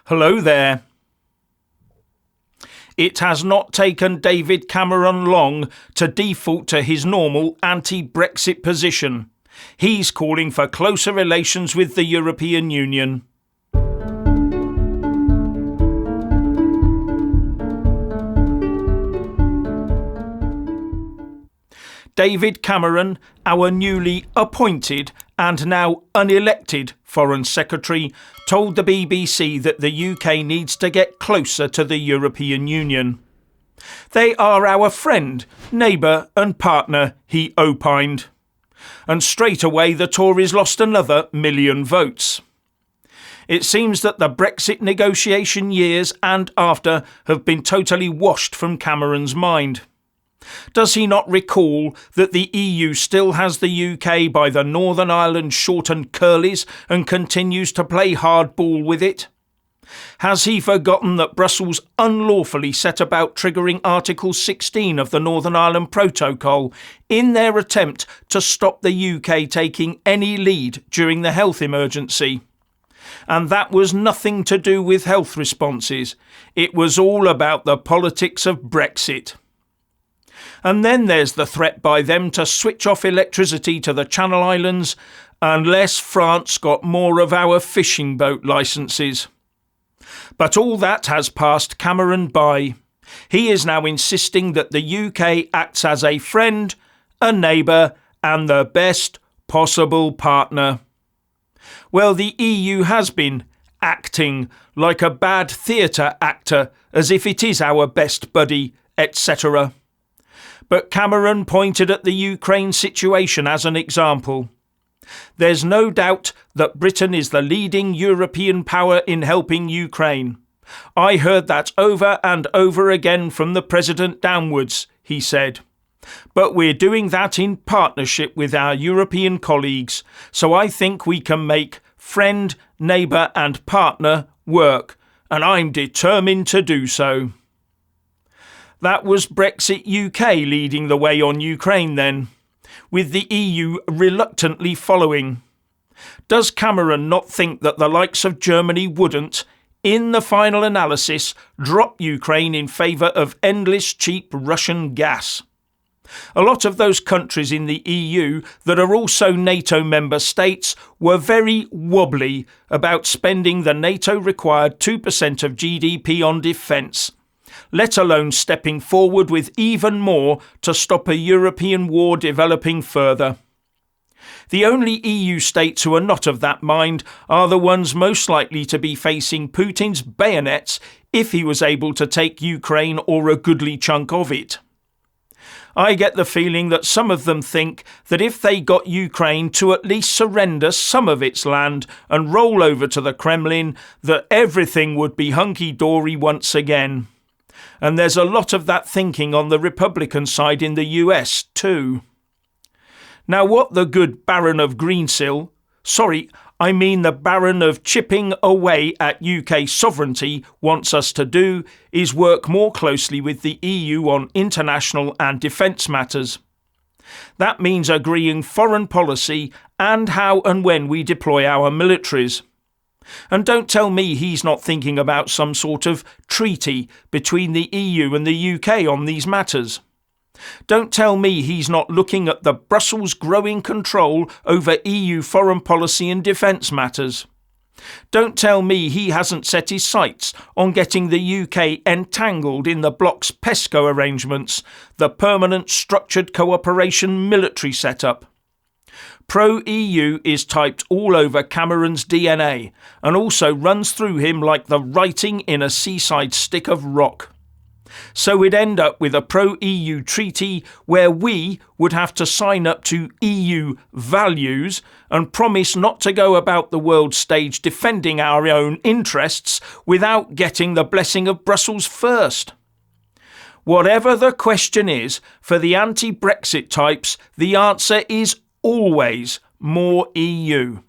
Hello there. It has not taken David Cameron long to default to his normal anti-Brexit position. He's calling for closer relations with the European Union. David Cameron, our newly appointed and now unelected Foreign Secretary, told the BBC that the UK needs to get closer to the European Union. They are our friend, neighbour and partner, he opined. And straight away the Tories lost another 1 million votes. It seems that the Brexit negotiation years and after have been totally washed from Cameron's mind. Does he not recall that the EU still has the UK by the Northern Ireland shortened curlies and continues to play hardball with it? Has he forgotten that Brussels unlawfully set about triggering Article 16 of the Northern Ireland Protocol in their attempt to stop the UK taking any lead during the health emergency? And that was nothing to do with health responses. It was all about the politics of Brexit. And then there's the threat by them to switch off electricity to the Channel Islands unless France got more of our fishing boat licences. But all that has passed Cameron by. He is now insisting that the UK acts as a friend, a neighbour and the best possible partner. Well, the EU has been acting like a bad theatre actor, as if it is our best buddy, etc. But Cameron pointed at the Ukraine situation as an example. There's no doubt that Britain is the leading European power in helping Ukraine. I heard that over and over again from the President downwards, he said. But we're doing that in partnership with our European colleagues, so I think we can make friend, neighbour and partner work, and I'm determined to do so. That was Brexit UK leading the way on Ukraine then, with the EU reluctantly following. Does Cameron not think that the likes of Germany wouldn't, in the final analysis, drop Ukraine in favour of endless cheap Russian gas? A lot of those countries in the EU that are also NATO member states were very wobbly about spending the NATO-required 2% of GDP on defence, let alone stepping forward with even more to stop a European war developing further. The only EU states who are not of that mind are the ones most likely to be facing Putin's bayonets if he was able to take Ukraine or a goodly chunk of it. I get the feeling that some of them think that if they got Ukraine to at least surrender some of its land and roll over to the Kremlin, that everything would be hunky-dory once again. And there's a lot of that thinking on the Republican side in the US too. Now what the good Baron of Greensill, the Baron of chipping away at UK sovereignty wants us to do is work more closely with the EU on international and defence matters. That means agreeing foreign policy and how and when we deploy our militaries. And don't tell me he's not thinking about some sort of treaty between the EU and the UK on these matters. Don't tell me he's not looking at the Brussels' growing control over EU foreign policy and defence matters. Don't tell me he hasn't set his sights on getting the UK entangled in the bloc's PESCO arrangements, the permanent structured cooperation military setup. Pro-EU is typed all over Cameron's DNA and also runs through him like the writing in a seaside stick of rock. So we'd end up with a pro-EU treaty where we would have to sign up to EU values and promise not to go about the world stage defending our own interests without getting the blessing of Brussels first. Whatever the question is, for the anti-Brexit types, the answer is always more EU.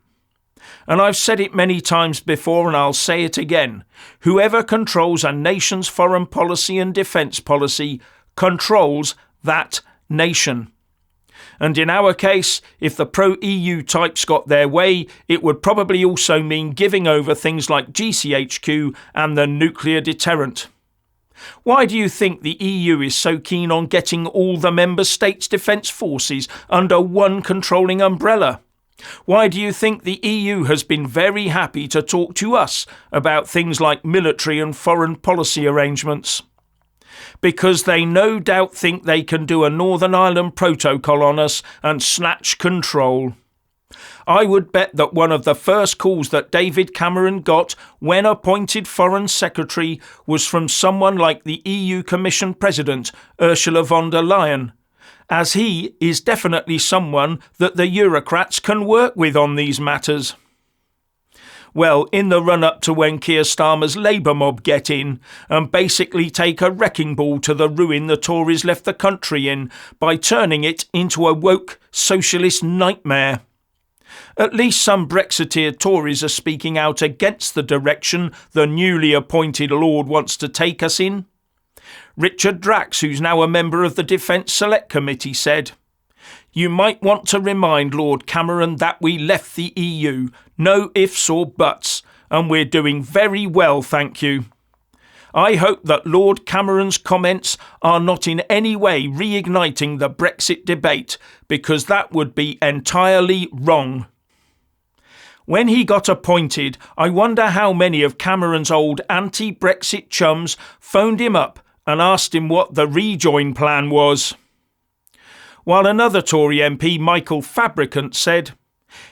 And I've said it many times before and I'll say it again. Whoever controls a nation's foreign policy and defence policy controls that nation. And in our case, if the pro-EU types got their way, it would probably also mean giving over things like GCHQ and the nuclear deterrent. Why do you think the EU is so keen on getting all the member states' defence forces under one controlling umbrella? Why do you think the EU has been very happy to talk to us about things like military and foreign policy arrangements? Because they no doubt think they can do a Northern Ireland protocol on us and snatch control. I would bet that one of the first calls that David Cameron got when appointed Foreign Secretary was from someone like the EU Commission President, Ursula von der Leyen, as he is definitely someone that the Eurocrats can work with on these matters. Well, in the run-up to when Keir Starmer's Labour mob get in and basically take a wrecking ball to the ruin the Tories left the country in by turning it into a woke socialist nightmare. At least some Brexiteer Tories are speaking out against the direction the newly appointed Lord wants to take us in. Richard Drax, who's now a member of the Defence Select Committee, said, "You might want to remind Lord Cameron that we left the EU, no ifs or buts, and we're doing very well, thank you." I hope that Lord Cameron's comments are not in any way reigniting the Brexit debate, because that would be entirely wrong. When he got appointed, I wonder how many of Cameron's old anti-Brexit chums phoned him up and asked him what the rejoin plan was. While another Tory MP, Michael Fabricant, said,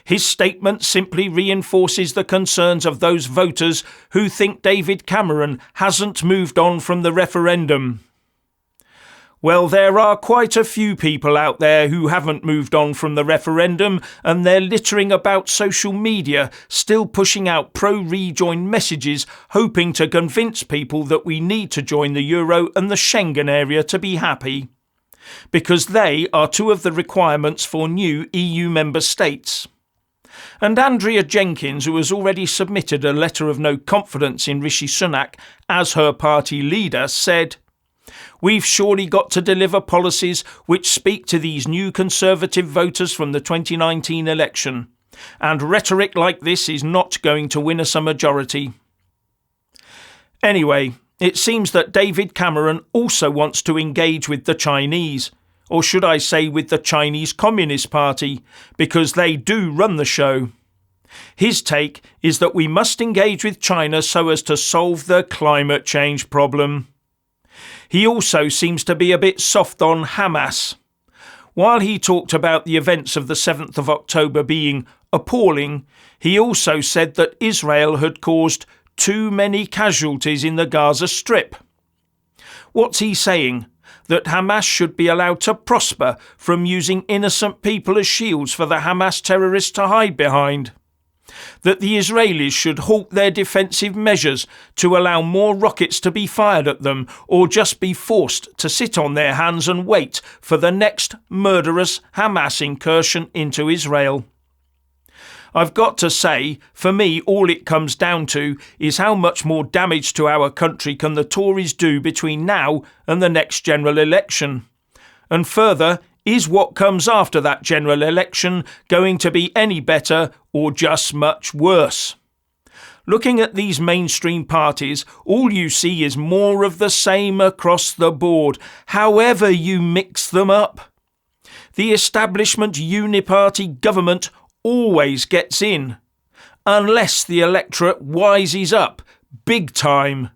"His statement simply reinforces the concerns of those voters who think David Cameron hasn't moved on from the referendum." Well, there are quite a few people out there who haven't moved on from the referendum, and they're littering about social media, still pushing out pro-rejoin messages, hoping to convince people that we need to join the Euro and the Schengen area to be happy. Because they are two of the requirements for new EU member states. And Andrea Jenkins, who has already submitted a letter of no confidence in Rishi Sunak as her party leader, said, "We've surely got to deliver policies which speak to these new Conservative voters from the 2019 election, and rhetoric like this is not going to win us a majority." Anyway, it seems that David Cameron also wants to engage with the Chinese, or should I say with the Chinese Communist Party, because they do run the show. His take is that we must engage with China so as to solve the climate change problem. He also seems to be a bit soft on Hamas. While he talked about the events of the 7th of October being appalling, he also said that Israel had caused too many casualties in the Gaza Strip. What's he saying? That Hamas should be allowed to prosper from using innocent people as shields for the Hamas terrorists to hide behind? That the Israelis should halt their defensive measures to allow more rockets to be fired at them, or just be forced to sit on their hands and wait for the next murderous Hamas incursion into Israel? I've got to say, for me, all it comes down to is how much more damage to our country can the Tories do between now and the next general election? And further, is what comes after that general election going to be any better or just much worse? Looking at these mainstream parties, all you see is more of the same across the board, however you mix them up. The establishment uniparty government always gets in, unless the electorate wises up big time.